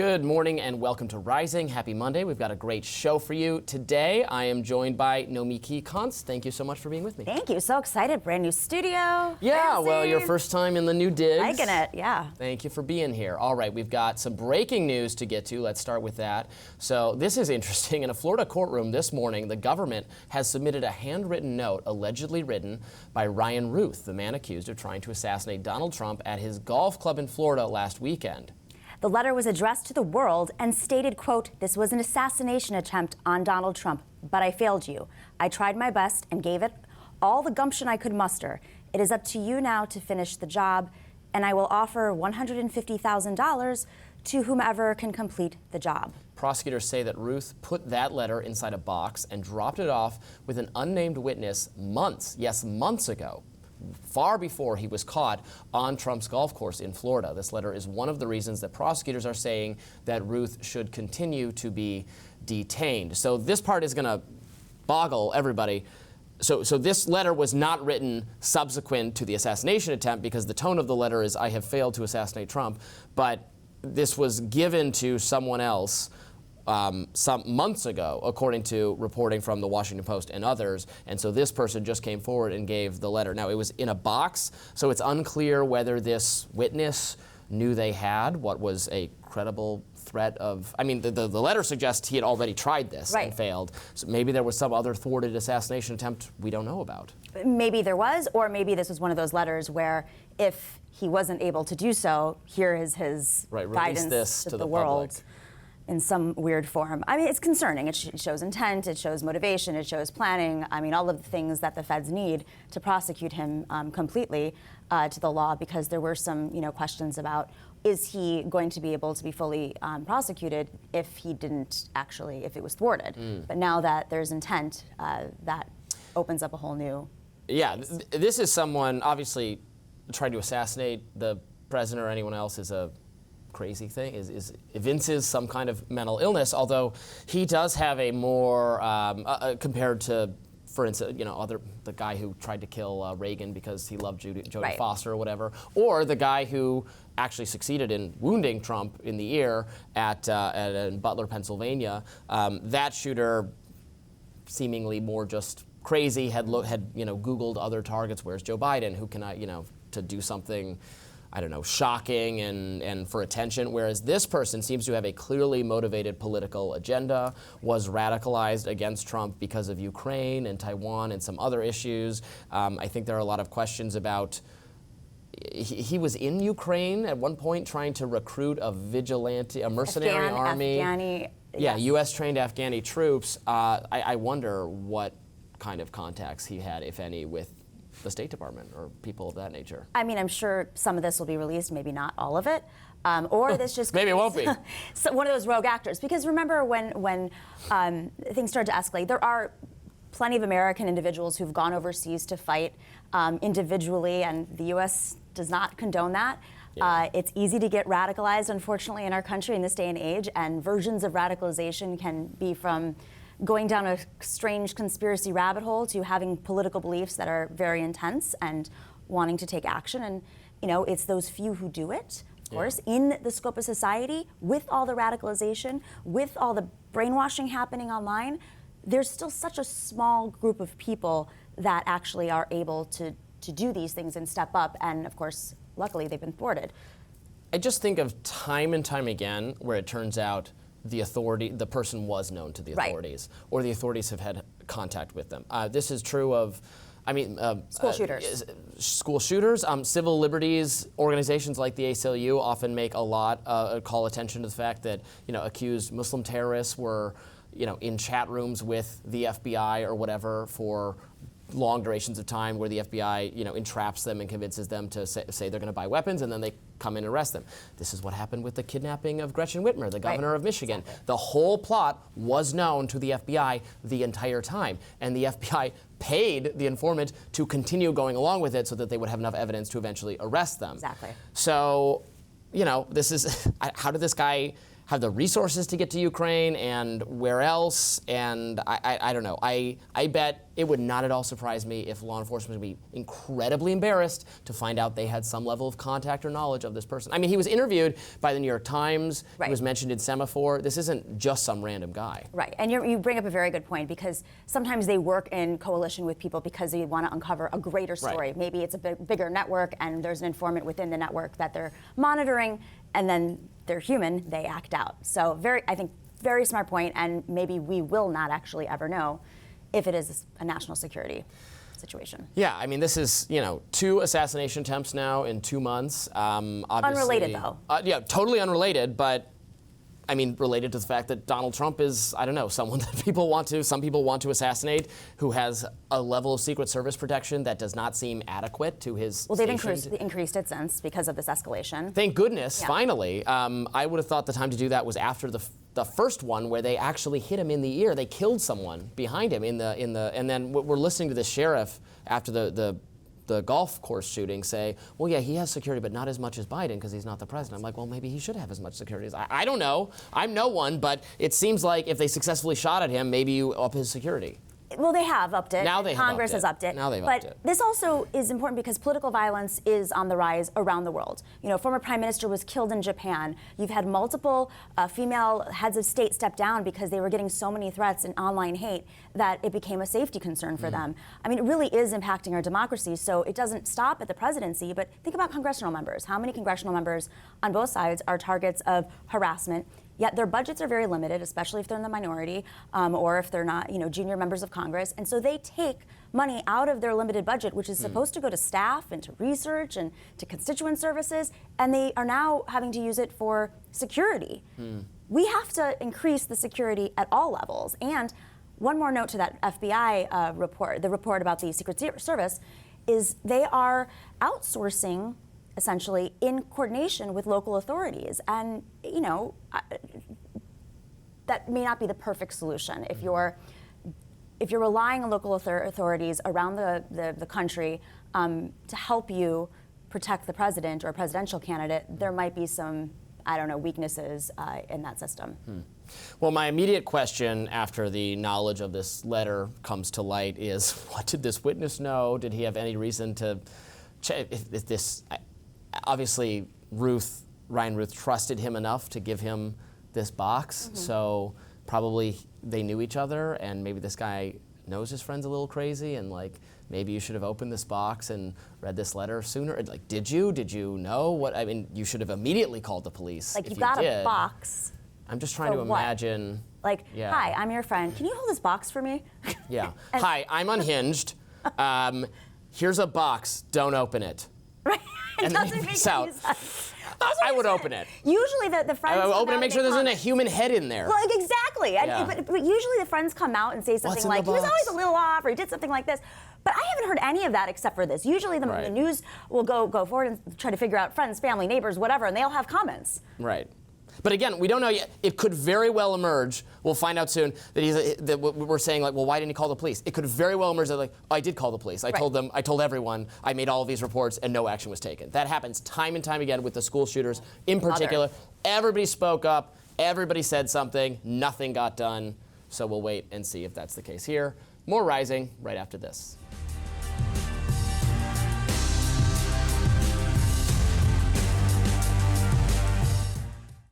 Good morning and welcome to Rising. Happy Monday. We've got a great show for you. Today, I am joined by Nomiki Konst. Thank you so much for being with me. Thank you. So excited. Brand new studio. Yeah, Fancy. well, your first time in the new digs. Liking it, yeah. Thank you for being here. All right, we've got some breaking news to get to. Let's start with that. So this is interesting. In a Florida courtroom this morning, the government has submitted a handwritten note allegedly written by Ryan Routh, the man accused of trying to assassinate Donald Trump at his golf club in Florida last weekend. The letter was addressed to the world and stated, quote, "This was an assassination attempt on Donald Trump, but I failed you. I tried my best and gave it all the gumption I could muster. It is up to you now to finish the job, and I will offer $150,000 to whomever can complete the job." Prosecutors say that Routh put that letter inside a box and dropped it off with an unnamed witness months ago, far before he was caught on Trump's golf course in Florida. This letter is one of the reasons that prosecutors are saying that Routh should continue to be detained. So this part is going to boggle everybody. So this letter was not written subsequent to the assassination attempt because the tone of the letter is, "I have failed to assassinate Trump," but this was given to someone else some months ago, according to reporting from the Washington Post and others. And so this person just came forward and gave the letter. Now, it was in a box, so it's unclear whether this witness knew they had what was a credible threat of, I mean, the letter suggests he had already tried this and failed. So maybe there was some other thwarted assassination attempt we don't know about. Maybe there was, or maybe this was one of those letters where if he wasn't able to do so, here is his guidance this to the world. public. In some weird form. I mean, it's concerning. It shows intent, it shows motivation, it shows planning. I mean, all of the things that the feds need to prosecute him completely to the law, because there were some, questions about, is he going to be able to be fully prosecuted if it was thwarted? But now that there's intent, that opens up a whole new case. This is someone, obviously, trying to assassinate the president or anyone else is a crazy thing, evinces some kind of mental illness, although he does have a more, compared to, for instance, the guy who tried to kill Reagan because he loved Jodie Foster or whatever, or the guy who actually succeeded in wounding Trump in the ear in Butler, Pennsylvania. That shooter, seemingly more just crazy, had Googled other targets. Where's Joe Biden? Who can I, to do something, I don't know, shocking and for attention, whereas this person seems to have a clearly motivated political agenda, was radicalized against Trump because of Ukraine and Taiwan and some other issues. I think there are a lot of questions about, he was in Ukraine at one point trying to recruit a mercenary army. U.S.-trained Afghani troops. I wonder what kind of contacts he had, if any, with the State Department or people of that nature. I mean, I'm sure some of this will be released, maybe not all of it. Or this just maybe it won't be. So one of those rogue actors. Because remember when things started to escalate, there are plenty of American individuals who've gone overseas to fight individually, and the U.S. does not condone that. Yeah. It's easy to get radicalized, unfortunately, in our country in this day and age, and versions of radicalization can be from going down a strange conspiracy rabbit hole to having political beliefs that are very intense and wanting to take action. And, it's those few who do it, of course, in the scope of society, with all the radicalization, with all the brainwashing happening online. There's still such a small group of people that actually are able to do these things and step up. And, of course, luckily, they've been thwarted. I just think of time and time again where it turns out the person was known to the authorities, or the authorities have had contact with them. This is true of, school shooters. School shooters, civil liberties organizations like the ACLU often make a lot, call attention to the fact that, accused Muslim terrorists were, in chat rooms with the FBI or whatever for long durations of time, where the FBI, entraps them and convinces them to say they're going to buy weapons, and then they come in and arrest them. This is what happened with the kidnapping of Gretchen Whitmer, the governor of Michigan. Exactly. The whole plot was known to the FBI the entire time, and the FBI paid the informant to continue going along with it so that they would have enough evidence to eventually arrest them. Exactly. So, this is, how did this guy have the resources to get to Ukraine and where else, and I don't know. I bet it would not at all surprise me if law enforcement would be incredibly embarrassed to find out they had some level of contact or knowledge of this person. I mean, he was interviewed by the New York Times. Right. He was mentioned in Semaphore. This isn't just some random guy. Right, and you bring up a very good point, because sometimes they work in coalition with people because they want to uncover a greater story. Right. Maybe it's a bigger network, and there's an informant within the network that they're monitoring, and then they're human, they act out. So I think very smart point, and maybe we will not actually ever know if it is a national security situation. Yeah, I mean, this is, 2 assassination attempts now in 2 months. Obviously, Unrelated, though. Yeah, totally unrelated, but I mean, related to the fact that Donald Trump is, I don't know, someone that some people want to assassinate, who has a level of Secret Service protection that does not seem adequate to his Well, they've station. increased it since, because of this escalation. Thank goodness, Yeah. finally. I would have thought the time to do that was after the first one, where they actually hit him in the ear. They killed someone behind him and then we're listening to the sheriff after the golf course shooting say, well, yeah, he has security, but not as much as Biden because he's not the president. I'm like, well, maybe he should have as much security as I don't know. I'm no one, but it seems like if they successfully shot at him, maybe you up his security. Well, they have upped it. Now Congress has upped it. Now they've but upped it. This also is important because political violence is on the rise around the world. Former prime minister was killed in Japan. You've had multiple female heads of state step down because they were getting so many threats and online hate that it became a safety concern for them. I mean, it really is impacting our democracy. So it doesn't stop at the presidency, but think about congressional members. How many congressional members on both sides are targets of harassment? Yet their budgets are very limited, especially if they're in the minority or if they're not, junior members of Congress. And so they take money out of their limited budget, which is supposed to go to staff and to research and to constituent services, and they are now having to use it for security. We have to increase the security at all levels. And one more note to that FBI report, the report about the Secret Service, is they are outsourcing essentially in coordination with local authorities. And, that may not be the perfect solution. If you're relying on local authorities around the country to help you protect the president or a presidential candidate, there might be some, weaknesses in that system. Well, my immediate question after the knowledge of this letter comes to light is, what did this witness know? Did he have any reason to check if this? Obviously, Ryan Routh trusted him enough to give him this box, so probably they knew each other, and maybe this guy knows his friend's a little crazy, and maybe you should have opened this box and read this letter sooner. Did you know what? I mean, you should have immediately called the police. You got a box. I'm just trying to imagine. Yeah. Hi, I'm your friend. Can you hold this box for me? Yeah. Hi, I'm unhinged. Here's a box. Don't open it. Right. It And doesn't then make any out. sense. I would open it. Usually the friends I would come open it out and make sure and there they isn't a human head in there. Well, exactly. Yeah. But usually the friends come out and say something in like, the he was box? always a little off, or he did something like this. But I haven't heard any of that except for this. Usually the Right. news will go forward and try to figure out friends, family, neighbors, whatever, and they'll have comments. Right. But again, we don't know yet. It could very well emerge. We'll find out soon that we're saying well, why didn't he call the police? It could very well emerge that I did call the police. I told them. I told everyone. I made all of these reports, and no action was taken. That happens time and time again with the school shooters, in particular. Everybody spoke up. Everybody said something. Nothing got done. So we'll wait and see if that's the case here. More Rising right after this.